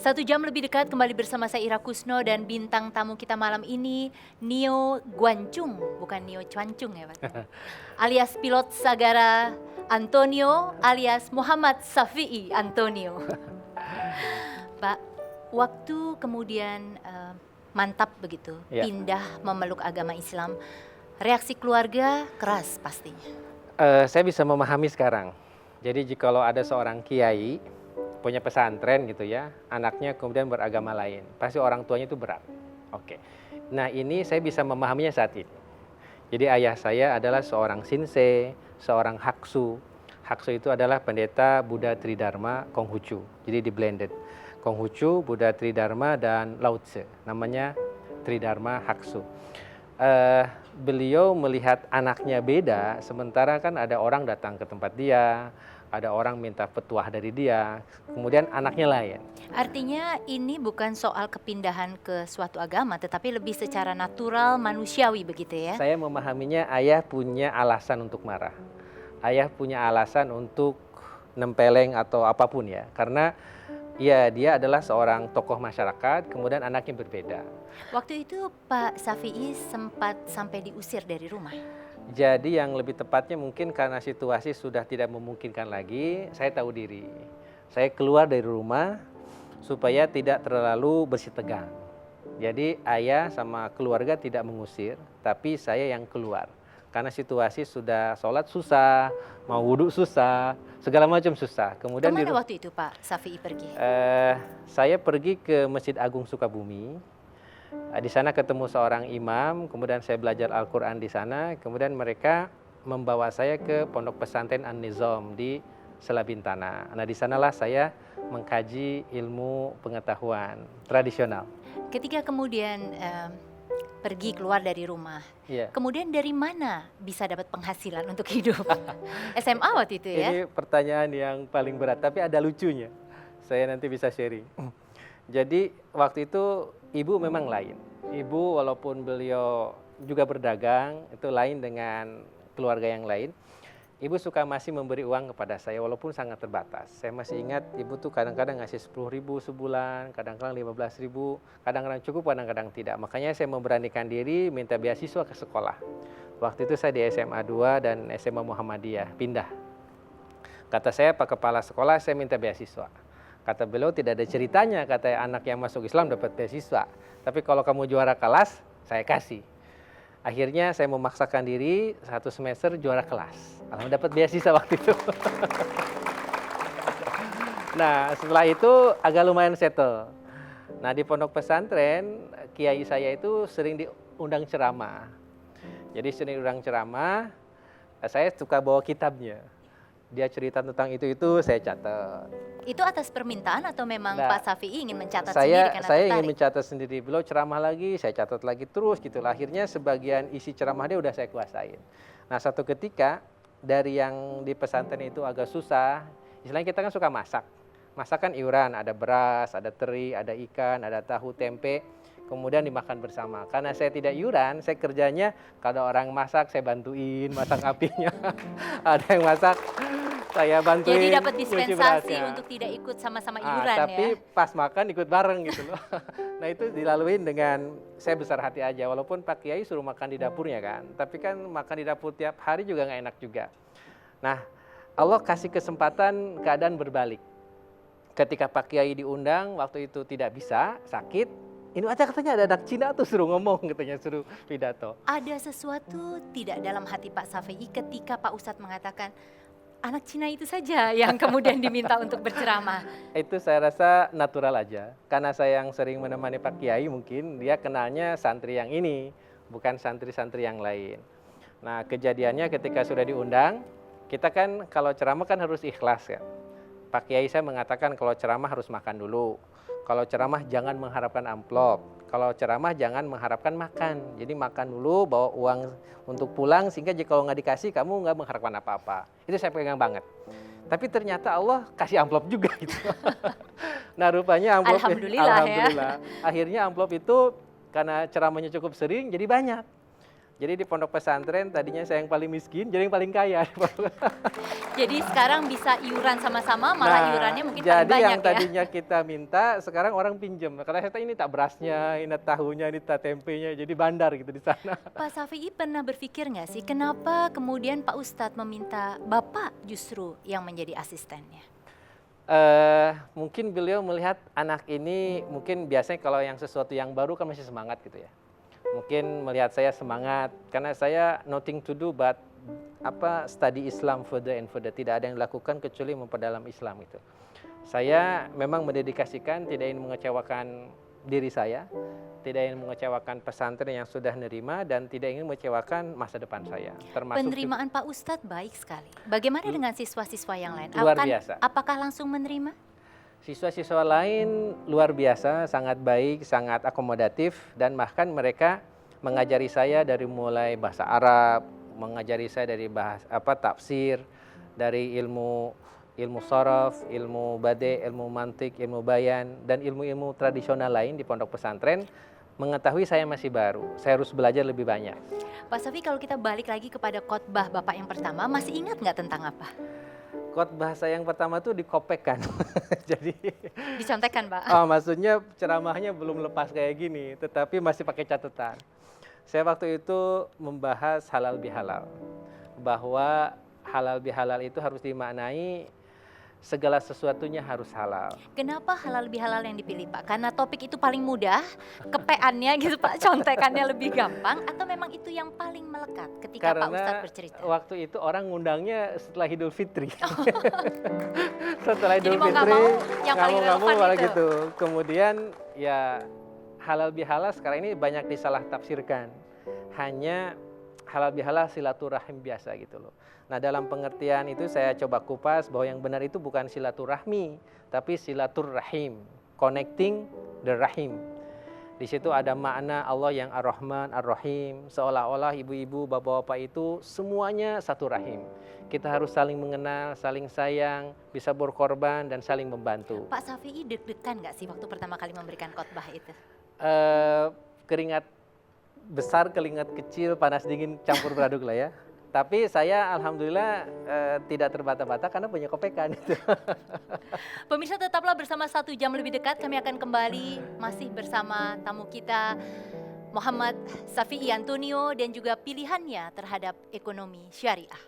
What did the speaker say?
1 jam lebih dekat kembali bersama saya Ira Kusno dan bintang tamu kita malam ini Nio Guancung, bukan Nio Cuancung ya Pak. Alias pilot Sagara Antonio alias Muhammad Safi'i Antonio. Pak, waktu kemudian mantap begitu, pindah memeluk agama Islam, reaksi keluarga keras pastinya. Saya bisa memahami sekarang. Jadi jikalau ada seorang kiai punya pesantren gitu ya, anaknya kemudian beragama lain, pasti orang tuanya itu berat. Oke. Nah, ini saya bisa memahaminya saat ini. Jadi ayah saya adalah seorang Shinsei, seorang Haksu. Haksu itu adalah pendeta Buddha Tridharma Konghucu. Jadi di blended. Konghucu, Buddha Tridharma dan Lao Tse. Namanya Tridharma Haksu. Beliau melihat anaknya beda, sementara kan ada orang datang ke tempat dia, ada orang minta petuah dari dia, kemudian anaknya lain. Artinya ini bukan soal kepindahan ke suatu agama, tetapi lebih secara natural, manusiawi begitu ya? Saya memahaminya ayah punya alasan untuk marah. Ayah punya alasan untuk nempeleng atau apapun ya, karena ya dia adalah seorang tokoh masyarakat, kemudian anaknya berbeda. Waktu itu Pak Safi'i sempat sampai diusir dari rumah? Jadi yang lebih tepatnya mungkin karena situasi sudah tidak memungkinkan lagi, saya tahu diri. Saya keluar dari rumah supaya tidak terlalu bersih tegang. Jadi ayah sama keluarga tidak mengusir, tapi saya yang keluar. Karena situasi sudah sholat susah, mau wudhu susah, segala macam susah. Kemudian kemana waktu itu Pak Safi'i pergi? Saya pergi ke Masjid Agung Sukabumi. Di sana ketemu seorang imam, kemudian saya belajar Al-Quran di sana, kemudian mereka membawa saya ke Pondok Pesantren An-Nizam di Selabintana. Nah, di sanalah saya mengkaji ilmu pengetahuan tradisional. Ketika kemudian pergi keluar dari rumah, kemudian dari mana bisa dapat penghasilan untuk hidup? SMA waktu itu ya? Ini pertanyaan yang paling berat, tapi ada lucunya. Saya nanti bisa sharing. Jadi waktu itu ibu memang lain. Ibu walaupun beliau juga berdagang, itu lain dengan keluarga yang lain. Ibu suka masih memberi uang kepada saya walaupun sangat terbatas. Saya masih ingat ibu tuh kadang-kadang ngasih 10.000 sebulan, kadang-kadang 15.000, kadang-kadang cukup, kadang-kadang tidak. Makanya saya memberanikan diri minta beasiswa ke sekolah. Waktu itu saya di SMA 2 dan SMA Muhammadiyah, pindah. Kata saya, Pak Kepala Sekolah, saya minta beasiswa. Kata beliau, tidak ada ceritanya, kata anak yang masuk Islam dapat beasiswa. Tapi kalau kamu juara kelas, saya kasih. Akhirnya saya memaksakan diri 1 semester juara kelas. Alhamdulillah dapat beasiswa waktu itu. Nah, setelah itu agak lumayan settle. Nah, di pondok pesantren, kiai saya itu sering diundang ceramah. Jadi sering diundang ceramah, saya suka bawa kitabnya. Dia cerita tentang itu saya catat. Itu atas permintaan atau memang Pak Safi'i ingin mencatat sendiri karena saya ingin mencatat sendiri. Beliau ceramah lagi, saya catat lagi terus gitu. Akhirnya sebagian isi ceramah dia udah saya kuasain. Nah, satu ketika dari yang di pesantren itu agak susah, istilahnya kita kan suka masak. Masak kan iuran, ada beras, ada teri, ada ikan, ada tahu, tempe, kemudian dimakan bersama. Karena saya tidak iuran, saya kerjanya kalau orang masak saya bantuin masak apinya. Ada yang masak, saya bantuin. Jadi dapat dispensasi untuk tidak ikut sama-sama iuran tapi pas makan ikut bareng gitu loh. Nah, itu dilaluin dengan saya besar hati aja. Walaupun Pak Kiai suruh makan di dapurnya kan. Tapi kan makan di dapur tiap hari juga nggak enak juga. Nah, Allah kasih kesempatan keadaan berbalik. Ketika Pak Kiai diundang, waktu itu tidak bisa, sakit. Ini aja katanya ada anak Cina tuh suruh ngomong, katanya suruh pidato. Ada sesuatu tidak dalam hati Pak Safi'i ketika Pak Ustadz mengatakan, anak Cina itu saja yang kemudian diminta untuk berceramah? Itu saya rasa natural aja. Karena saya yang sering menemani Pak Kiai mungkin dia kenalnya santri yang ini, bukan santri-santri yang lain. Nah, kejadiannya ketika sudah diundang, kita kan kalau ceramah kan harus ikhlas ya. Pak Kiai saya mengatakan kalau ceramah harus makan dulu. Kalau ceramah jangan mengharapkan amplop. Kalau ceramah jangan mengharapkan makan. Jadi makan dulu, bawa uang untuk pulang sehingga jika kalau nggak dikasih kamu nggak mengharapkan apa-apa. Itu saya pegang banget. Tapi ternyata Allah kasih amplop juga gitu. Nah, rupanya amplop Alhamdulillah ya. Akhirnya amplop itu karena ceramahnya cukup sering jadi banyak. Jadi di pondok pesantren tadinya saya yang paling miskin, jadi yang paling kaya. Jadi sekarang bisa iuran sama-sama, malah iurannya mungkin paling jadi banyak yang ya. tadinya kita minta, sekarang orang pinjam. Karena saya tahu ini tak berasnya, ini tak tahunya, ini tak tempenya, jadi bandar gitu di sana. Pak Safi'i pernah berpikir nggak sih, kenapa kemudian Pak Ustadz meminta Bapak justru yang menjadi asistennya? Mungkin beliau melihat anak ini, mungkin biasanya kalau yang sesuatu yang baru kan masih semangat gitu ya. Mungkin melihat saya semangat, karena saya nothing to do but study Islam further and further. Tidak ada yang dilakukan kecuali memperdalam Islam itu. Saya memang mendedikasikan, tidak ingin mengecewakan diri saya, tidak ingin mengecewakan pesantren yang sudah nerima, dan tidak ingin mengecewakan masa depan saya. Termasuk Penerimaan Pak Ustadz baik sekali. Bagaimana dengan siswa-siswa yang lain? Luar biasa. Apakah langsung menerima? Siswa-siswa lain luar biasa, sangat baik, sangat akomodatif, dan bahkan mereka mengajari saya dari mulai bahasa Arab, mengajari saya dari tafsir, dari ilmu sorof, ilmu bade, ilmu mantik, ilmu bayan, dan ilmu-ilmu tradisional lain di pondok pesantren. Mengetahui saya masih baru, saya harus belajar lebih banyak. Pak Safi, kalau kita balik lagi kepada khotbah Bapak yang pertama, masih ingat nggak tentang apa? Khotbah saya yang pertama tuh dikopekkan. Jadi dicontekan, Pak. Maksudnya ceramahnya belum lepas kayak gini, tetapi masih pakai catatan. Saya waktu itu membahas halal bihalal, bahwa halal bihalal itu harus dimaknai segala sesuatunya harus halal. Kenapa halal bihalal yang dipilih, Pak? Karena topik itu paling mudah, kepeannya gitu Pak, contekannya lebih gampang, atau memang itu yang paling melekat ketika Pak Ustadz bercerita? Karena waktu itu orang ngundangnya setelah Idul Fitri. Setelah Idul Jadi mau Fitri, nggak mau yang paling relevan itu. Gitu. Kemudian ya halal bihalal sekarang ini banyak disalah tafsirkan. Hanya halal bihalal silaturahim biasa gitu loh. Nah, dalam pengertian itu saya coba kupas bahwa yang benar itu bukan silaturahmi, tapi silaturrahim, connecting the rahim. Di situ ada makna Allah yang Ar-Rahman, Ar-Rahim, seolah-olah ibu-ibu, bapak-bapak itu semuanya satu rahim. Kita harus saling mengenal, saling sayang, bisa berkorban, dan saling membantu. Pak Safi'i deg-degan nggak sih waktu pertama kali memberikan khotbah itu? Keringat besar, keringat kecil, panas dingin campur beraduk lah ya. Tapi saya alhamdulillah tidak terbata-bata karena punya kopekan itu. Pemirsa, tetaplah bersama 1 jam lebih dekat. Kami akan kembali masih bersama tamu kita Muhammad Safi'i Antonio dan juga pilihannya terhadap ekonomi syariah.